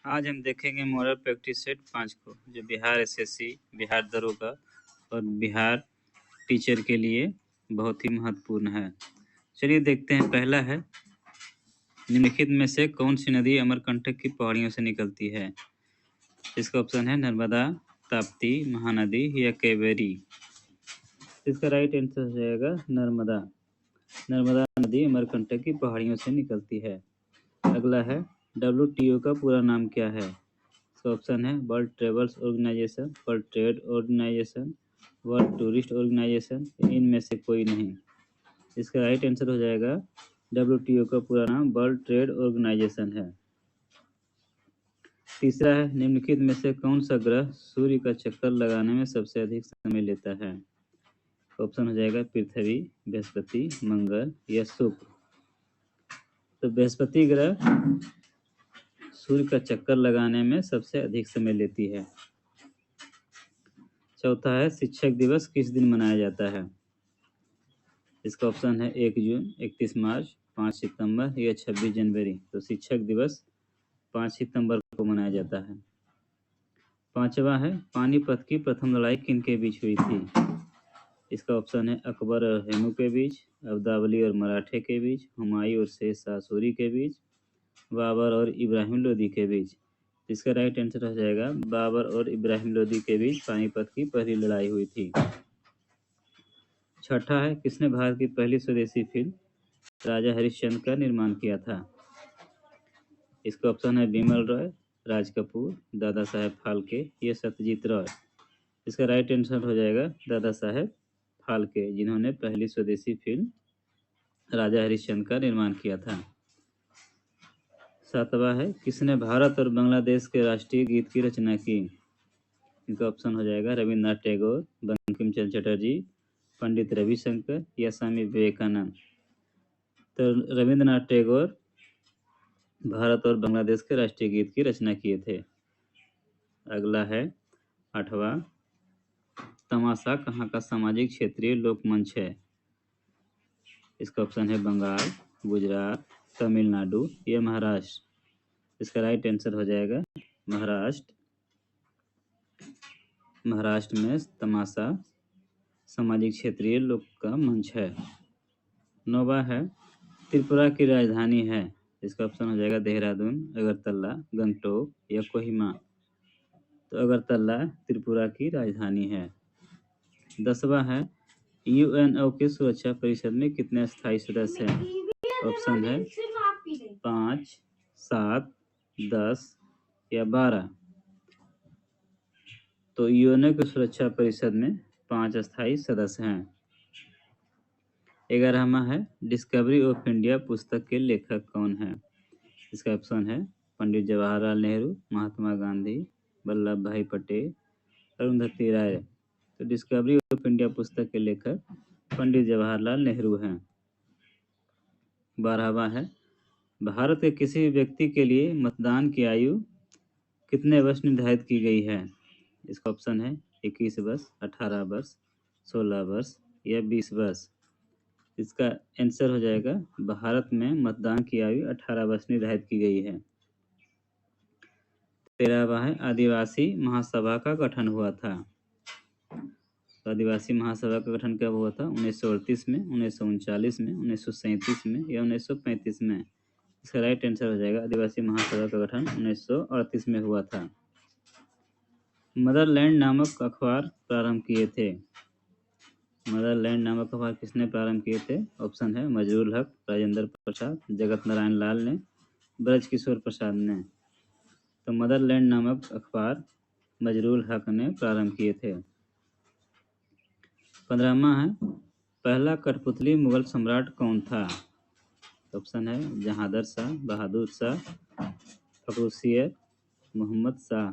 आज हम देखेंगे मॉडल प्रैक्टिस सेट 5 को, जो बिहार एसएससी, बिहार दरोगा और बिहार टीचर के लिए बहुत ही महत्वपूर्ण है। चलिए देखते हैं। पहला है, निम्नलिखित में से कौन सी नदी अमरकंटक की पहाड़ियों से निकलती है? इसका ऑप्शन है नर्मदा, ताप्ती, महानदी या कावेरी। इसका राइट आंसर हो जाएगा नर्मदा। नर्मदा नदी अमरकंटक की पहाड़ियों से निकलती है। अगला है, WTO का पूरा नाम क्या है? इसका ऑप्शन है world travels organisation, world trade organisation, world tourist organisation, इनमें से कोई नहीं। इसका राइट आंसर हो जाएगा WTO का पूरा नाम वर्ल्ड ट्रेड ऑर्गेनाइजेशन है। तीसरा है, निम्नलिखित में से कौन सा ग्रह सूर्य का चक्कर लगाने में सबसे अधिक समय लेता है? ऑप्शन हो जाएगा पृथ्वी, बृहस्पति, मंगल या शुक्र। तो बृहस्पति ग्रह सूर्य का चक्कर लगाने में सबसे अधिक समय लेती है। चौथा है, शिक्षक दिवस किस दिन मनाया जाता है? इसका ऑप्शन है 1 जून, 31 मार्च, 5 सितंबर या 26 जनवरी। तो शिक्षक दिवस 5 सितंबर को मनाया जाता है। पांचवा है, पानीपत की प्रथम लड़ाई किन के बीच हुई थी? इसका ऑप्शन है अकबर और हेमू के बीच, अब्दावली और मराठे के बीच, हुमायूं और शेर शाह सूरी के बीच, बाबर और इब्राहिम लोदी के बीच। इसका राइट आंसर हो जाएगा बाबर और इब्राहिम लोदी के बीच पानीपत की पहली लड़ाई हुई थी। छठा है, किसने भारत की पहली स्वदेशी फिल्म राजा हरिश्चंद्र का निर्माण किया था? इसका ऑप्शन है बिमल रॉय, राज कपूर, दादा साहेब फाल्के या सत्यजीत रॉय। इसका राइट आंसर हो जाएगा दादा साहेब फाल्के, जिन्होंने पहली स्वदेशी फिल्म राजा हरिश्चंद्र का निर्माण किया था। सातवां है, किसने भारत और बांग्लादेश के राष्ट्रीय गीत की रचना की? इनका ऑप्शन हो जाएगा रविन्द्रनाथ टैगोर, बंकिम चंद्र चटर्जी, पंडित रविशंकर या स्वामी विवेकानंद। तो रविन्द्रनाथ टैगोर भारत और बांग्लादेश के राष्ट्रीय गीत की रचना किए थे। अगला है 8वां, तमाशा कहाँ का सामाजिक क्षेत्रीय लोकमंच है? इसका ऑप्शन है बंगाल, गुजरात, तमिलनाडु या महाराष्ट्र। इसका राइट आंसर हो जाएगा महाराष्ट्र। महाराष्ट्र में तमाशा सामाजिक क्षेत्रीय लोक का मंच है। 9वां है, त्रिपुरा की राजधानी है। इसका ऑप्शन हो जाएगा देहरादून, अगरतला, गंगटोक या कोहिमा। तो अगरतला त्रिपुरा की राजधानी है। 10वां है, UNO की सुरक्षा परिषद में कितने स्थायी सदस्य हैं? ऑप्शन है 5, 7, 10 या 12। तो UNO की सुरक्षा परिषद में 5 स्थायी सदस्य हैं। 11वां है, डिस्कवरी ऑफ इंडिया पुस्तक के लेखक कौन है? इसका ऑप्शन है पंडित जवाहरलाल नेहरू, महात्मा गांधी, वल्लभ भाई पटेल, अरुंधति राय। तो डिस्कवरी ऑफ इंडिया पुस्तक के लेखक पंडित जवाहरलाल नेहरू हैं। 12वां है, भारत के किसी भी व्यक्ति के लिए मतदान की आयु कितने वर्ष निर्धारित की गई है? इसका ऑप्शन है 21 वर्ष, 18 वर्ष, 16 वर्ष या 20 वर्ष। इसका आंसर हो जाएगा भारत में मतदान की आयु 18 वर्ष निर्धारित की गई है। 13वां है, आदिवासी महासभा का गठन हुआ था। तो आदिवासी महासभा का गठन कब हुआ था? 1938 में, 1939 में, 1937 में या 1935 में। इसका राइट आंसर हो जाएगा आदिवासी महासभा का गठन 1938 में हुआ था। मदरलैंड नामक अखबार प्रारंभ किए थे। मदरलैंड नामक अखबार किसने प्रारंभ किए थे? ऑप्शन है मजरूल हक, राजेंद्र प्रसाद, जगत नारायण लाल ने, ब्रज किशोर प्रसाद ने। तो मदरलैंड नामक अखबार मजरूल हक ने प्रारंभ किए थे। 15वां है, पहला कठपुतली मुगल सम्राट कौन था? ऑप्शन है जहांदर शाह, बहादुर शाह, फखरुसियर, मोहम्मद शाह।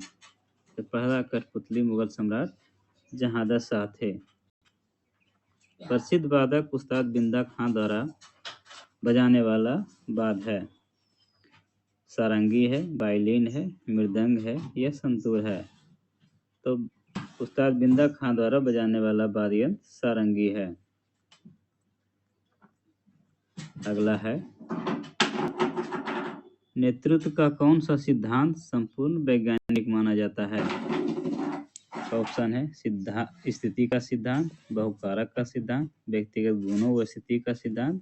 तो पहला कठपुतली मुगल सम्राट जहांदर शाह थे। प्रसिद्ध वादक उस्ताद बिंदा खां द्वारा बजाने वाला वाद्य है? सारंगी है, वायलिन है, मृदंग है या संतूर है? तो उस्ताद बिंदा खां द्वारा बजाने वाला वाद्य यंत्र सारंगी है। अगला है, नेतृत्व का कौन सा सिद्धांत संपूर्ण वैज्ञानिक माना जाता है? ऑप्शन है स्थिति का सिद्धांत, बहुकारक का सिद्धांत, व्यक्तिगत गुणों व स्थिति का सिद्धांत,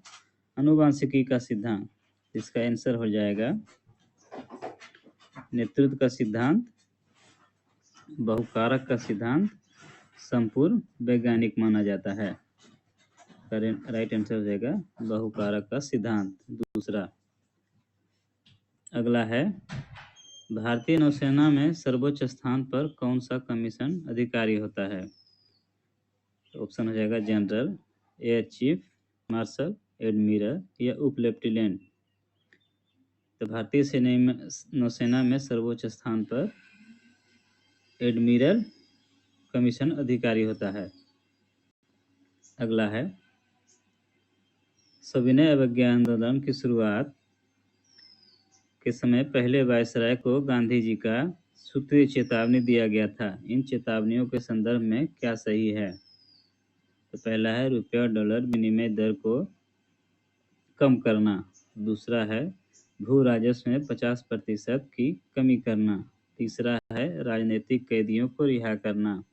आनुवंशिकी का सिद्धांत। इसका आंसर हो जाएगा नेतृत्व का सिद्धांत, बहुकारक का सिद्धांत संपूर्ण वैज्ञानिक माना जाता है। राइट आंसर हो जाएगा बहुकारक का सिद्धांत। दूसरा अगला है, भारतीय नौसेना में सर्वोच्च स्थान पर कौन सा कमीशन अधिकारी होता है? ऑप्शन हो जाएगा general, air chief marshal, admiral या उप लेफ्टिनेंट। तो भारतीय नौसेना में सर्वोच्च स्थान पर एडमिरल कमीशन अधिकारी होता है। अगला है, सविनय अवज्ञा आंदोलन की शुरुआत के समय पहले वायसराय को गांधी जी का सूत्रीय चेतावनी दिया गया था। इन चेतावनियों के संदर्भ में क्या सही है? तो पहला है रुपया डॉलर विनिमय दर को कम करना। दूसरा है भू राजस्व में 50% की कमी करना। तीसरा है राजनीतिक कैदियों को रिहा करना।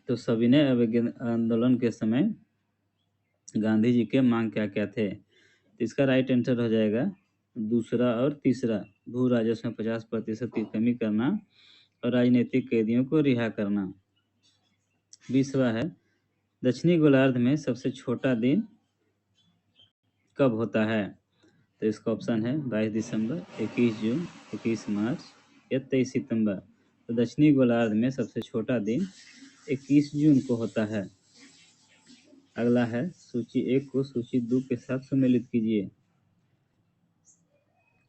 तो सविनय अवज्ञा आंदोलन के समय गांधी जी के मांग क्या क्या थे? तो इसका राइट आंसर हो जाएगा दूसरा और तीसरा, भू राजस्व में 50% की कमी करना और राजनीतिक कैदियों को रिहा करना। 20वां है, दक्षिणी गोलार्ध में सबसे छोटा दिन कब होता है? तो इसका ऑप्शन है 22 दिसंबर, 21 जून, 21 मार्च या 23 सितंबर। तो दक्षिणी गोलार्ध में सबसे छोटा दिन 21 जून को होता है। अगला है, सूची 1 को सूची 2 के साथ सम्मिलित कीजिए।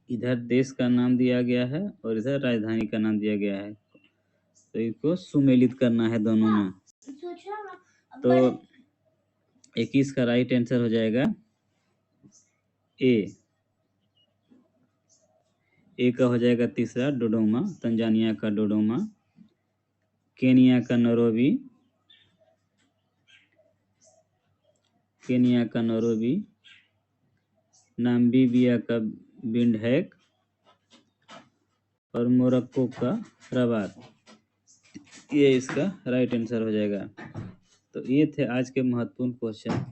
इधर देश का नाम दिया गया है और इधर राजधानी का नाम दिया गया है, तो इसको सुमेलित करना है दोनों में। तो 21 का राइट आंसर हो जाएगा ए का हो जाएगा तीसरा डोडोमा, तंजानिया का डोडोमा, केनिया का नैरोबी, नामीबिया का विंडहैक और मोरक्को का रबात। ये इसका राइट आंसर हो जाएगा। तो ये थे आज के महत्वपूर्ण क्वेश्चन।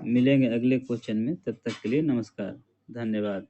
मिलेंगे अगले क्वेश्चन में, तब तक के लिए नमस्कार, धन्यवाद।